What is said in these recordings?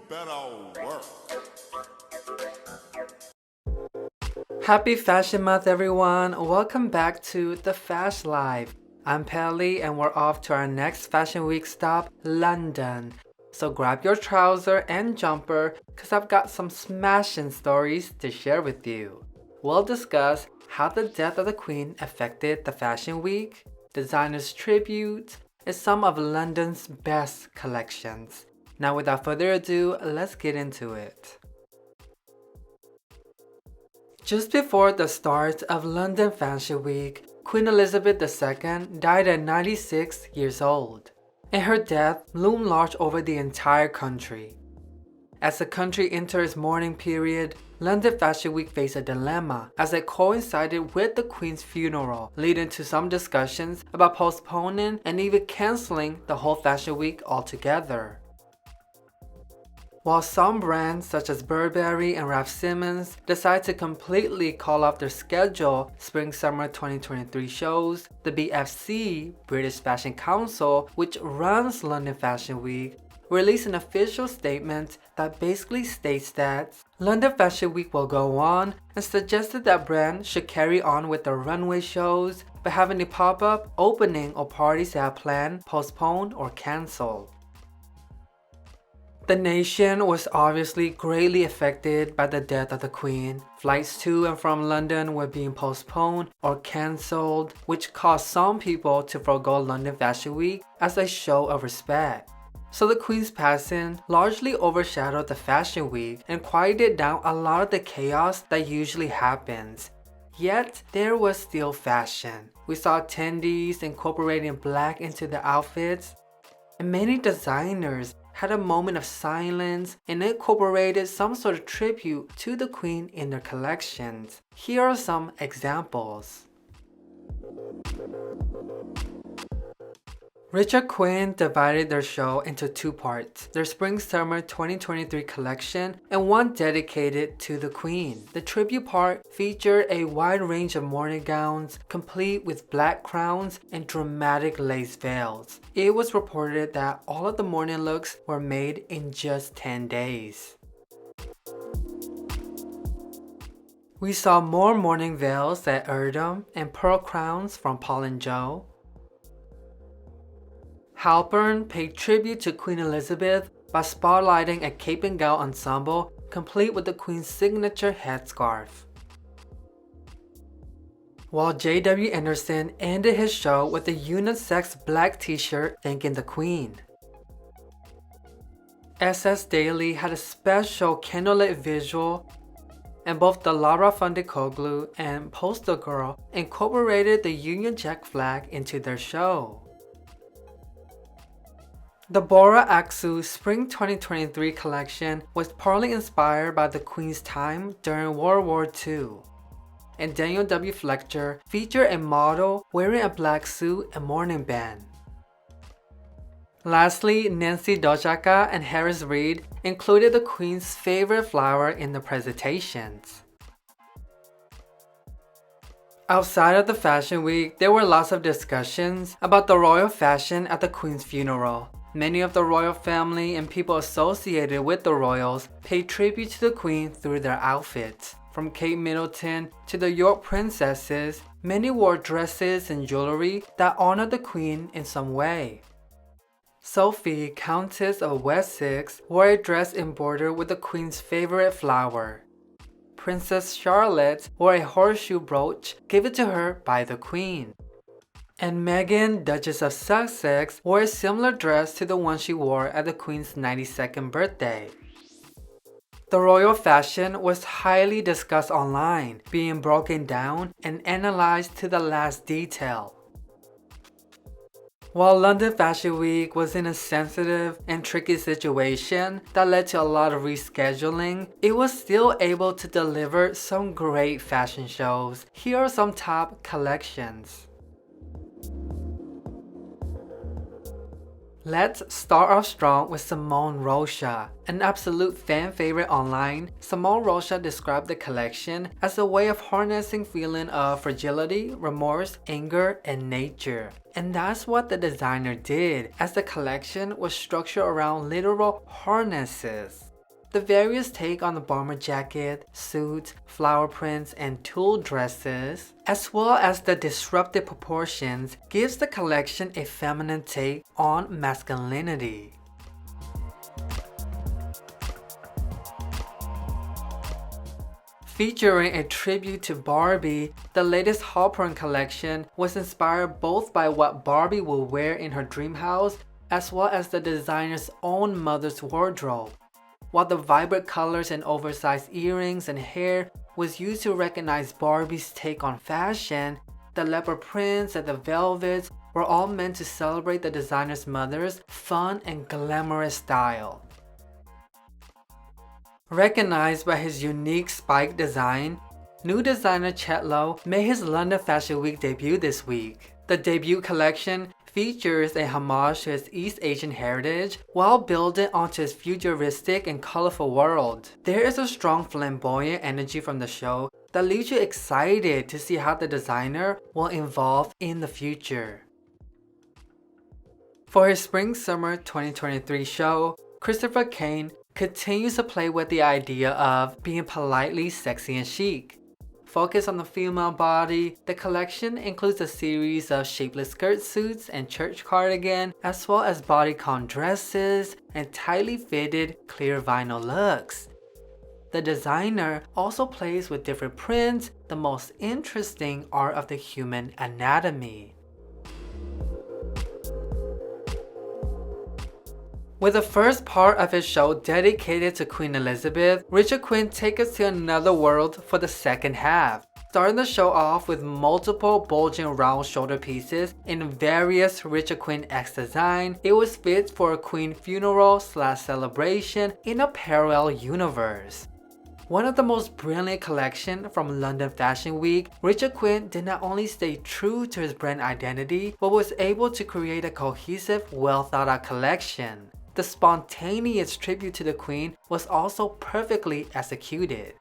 better work. Happy Fashion Month, everyone! Welcome back to the Fash Life. I'm Pelli, and we're off to our next Fashion Week stop, London. So grab your trouser and jumper, cause I've got some smashing stories to share with you. We'll discuss how the death of the Queen affected the Fashion Week, designers' tributes, and some of London's best collections. Now without further ado, let's get into it. Just before the start of London Fashion Week, Queen Elizabeth II died at 96 years old, and her death loomed large over the entire country. As the country enters mourning period, London Fashion Week faced a dilemma as it coincided with the Queen's funeral, leading to some discussions about postponing and even cancelling the whole Fashion Week altogether. While some brands such as Burberry and Raf Simons decide to completely call off their scheduled Spring-Summer 2023 shows, the BFC, British Fashion Council, which runs London Fashion Week, released an official statement that basically states that London Fashion Week will go on and suggested that brands should carry on with their runway shows, but have any pop-up, opening, or parties they have planned, postponed, or cancelled. The nation was obviously greatly affected by the death of the Queen. Flights to and from London were being postponed or cancelled, which caused some people to forego London Fashion Week as a show of respect. So the Queen's passing largely overshadowed the Fashion Week and quieted down a lot of the chaos that usually happens. Yet, there was still fashion. We saw attendees incorporating black into their outfits, and many designers had a moment of silence and incorporated some sort of tribute to the Queen in their collections. Here are some examples. Richard Quinn divided their show into two parts, their Spring-Summer 2023 collection and one dedicated to the Queen. The tribute part featured a wide range of morning gowns, complete with black crowns and dramatic lace veils. It was reported that all of the morning looks were made in just 10 days. We saw more morning veils at Erdem and pearl crowns from Paul & Joe. Halpern paid tribute to Queen Elizabeth by spotlighting a cape and gown ensemble complete with the Queen's signature headscarf. While J.W. Anderson ended his show with a unisex black t-shirt thanking the Queen. SS Daily had a special candlelit visual, and both the Lara Fundikoglu and Postal Girl incorporated the Union Jack flag into their show. The Bora Aksu Spring 2023 collection was partly inspired by the Queen's time during World War II, and Daniel W. Fletcher featured a model wearing a black suit and mourning band. Lastly, Nancy Dojaka and Harris Reed included the Queen's favorite flower in the presentations. Outside of the Fashion Week, there were lots of discussions about the royal fashion at the Queen's funeral. Many of the royal family and people associated with the royals paid tribute to the Queen through their outfits. From Kate Middleton to the York princesses, many wore dresses and jewelry that honored the Queen in some way. Sophie, Countess of Wessex, wore a dress embroidered with the Queen's favorite flower. Princess Charlotte wore a horseshoe brooch given to her by the Queen. And Meghan, Duchess of Sussex, wore a similar dress to the one she wore at the Queen's 92nd birthday. The royal fashion was highly discussed online, being broken down and analyzed to the last detail. While London Fashion Week was in a sensitive and tricky situation that led to a lot of rescheduling, it was still able to deliver some great fashion shows. Here are some top collections. Let's start off strong with Simone Rocha. An absolute fan favorite online, Simone Rocha described the collection as a way of harnessing feeling of fragility, remorse, anger, and nature. And that's what the designer did, as the collection was structured around literal harnesses. The various take on the bomber jacket, suits, flower prints, and tulle dresses, as well as the disruptive proportions, gives the collection a feminine take on masculinity. Featuring a tribute to Barbie, the latest Hawthorne collection was inspired both by what Barbie will wear in her dream house as well as the designer's own mother's wardrobe. While the vibrant colors and oversized earrings and hair was used to recognize Barbie's take on fashion, the leopard prints and the velvets were all meant to celebrate the designer's mother's fun and glamorous style. Recognized by his unique spike design, new designer Chet Lowe made his London Fashion Week debut this week. The debut collection features a homage to his East Asian heritage while building onto his futuristic and colorful world. There is a strong flamboyant energy from the show that leaves you excited to see how the designer will evolve in the future. For his Spring-Summer 2023 show, Christopher Kane continues to play with the idea of being politely sexy and chic. Focused on the female body, the collection includes a series of shapeless skirt suits and church cardigan, as well as bodycon dresses and tightly fitted clear vinyl looks. The designer also plays with different prints, the most interesting art of the human anatomy. With the first part of his show dedicated to Queen Elizabeth, Richard Quinn takes us to another world for the second half. Starting the show off with multiple bulging round shoulder pieces in various Richard Quinn X design, it was fit for a Queen funeral / celebration in a parallel universe. One of the most brilliant collections from London Fashion Week, Richard Quinn did not only stay true to his brand identity, but was able to create a cohesive, well thought out collection. The spontaneous tribute to the Queen was also perfectly executed.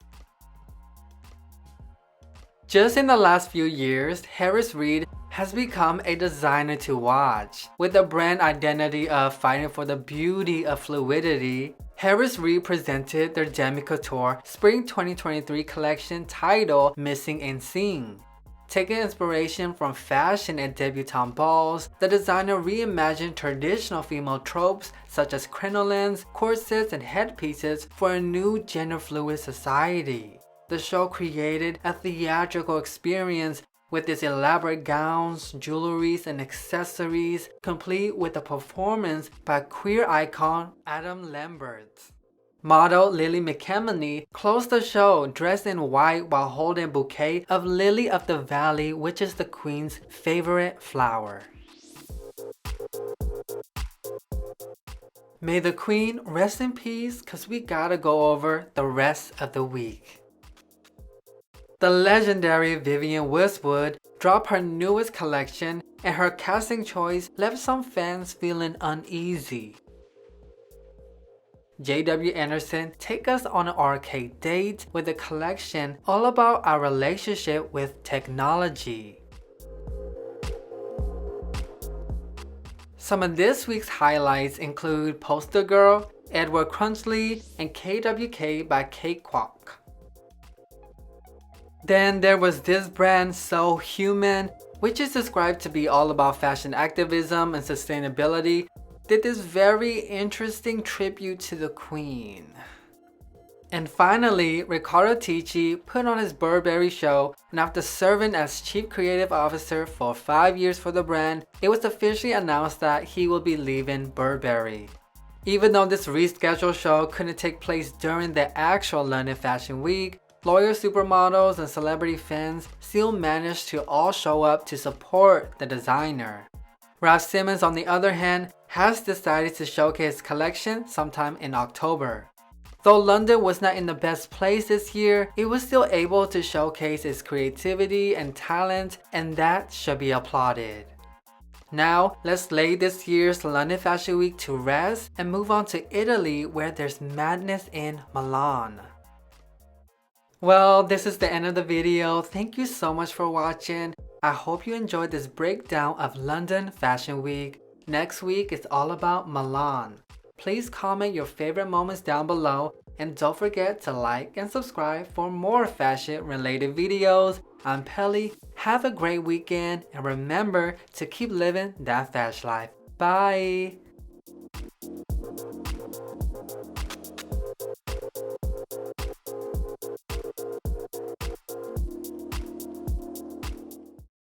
Just in the last few years, Harris Reed has become a designer to watch. With the brand identity of fighting for the beauty of fluidity, Harris Reed presented their Demi Couture Spring 2023 collection titled Missing and Seen. Taking inspiration from fashion and debutante balls, the designer reimagined traditional female tropes such as crinolines, corsets, and headpieces for a new gender-fluid society. The show created a theatrical experience with its elaborate gowns, jewelries, and accessories, complete with a performance by queer icon Adam Lambert. Model Lily McKemeny closed the show dressed in white while holding a bouquet of Lily of the Valley, which is the Queen's favorite flower. May the Queen rest in peace, cause we gotta go over the rest of the week. The legendary Vivienne Westwood dropped her newest collection, and her casting choice left some fans feeling uneasy. J.W. Anderson take us on an arcade date with a collection all about our relationship with technology. Some of this week's highlights include Poster Girl, Edward Crunchley, and KWK by Cakewalk. Then there was this brand So Human, which is described to be all about fashion activism and sustainability, did this very interesting tribute to the Queen. And finally, Riccardo Tisci put on his Burberry show, and after serving as Chief Creative Officer for 5 years for the brand, it was officially announced that he will be leaving Burberry. Even though this rescheduled show couldn't take place during the actual London Fashion Week, loyal supermodels and celebrity fans still managed to all show up to support the designer. Raf Simons, on the other hand, has decided to showcase his collection sometime in October. Though London was not in the best place this year, it was still able to showcase its creativity and talent, and that should be applauded. Now, let's lay this year's London Fashion Week to rest and move on to Italy, where there's madness in Milan. Well, this is the end of the video. Thank you so much for watching. I hope you enjoyed this breakdown of London Fashion Week. Next week is all about Milan. Please comment your favorite moments down below, and don't forget to like and subscribe for more fashion related videos. I'm Pelli, have a great weekend, and remember to keep living that Fash Life. Bye!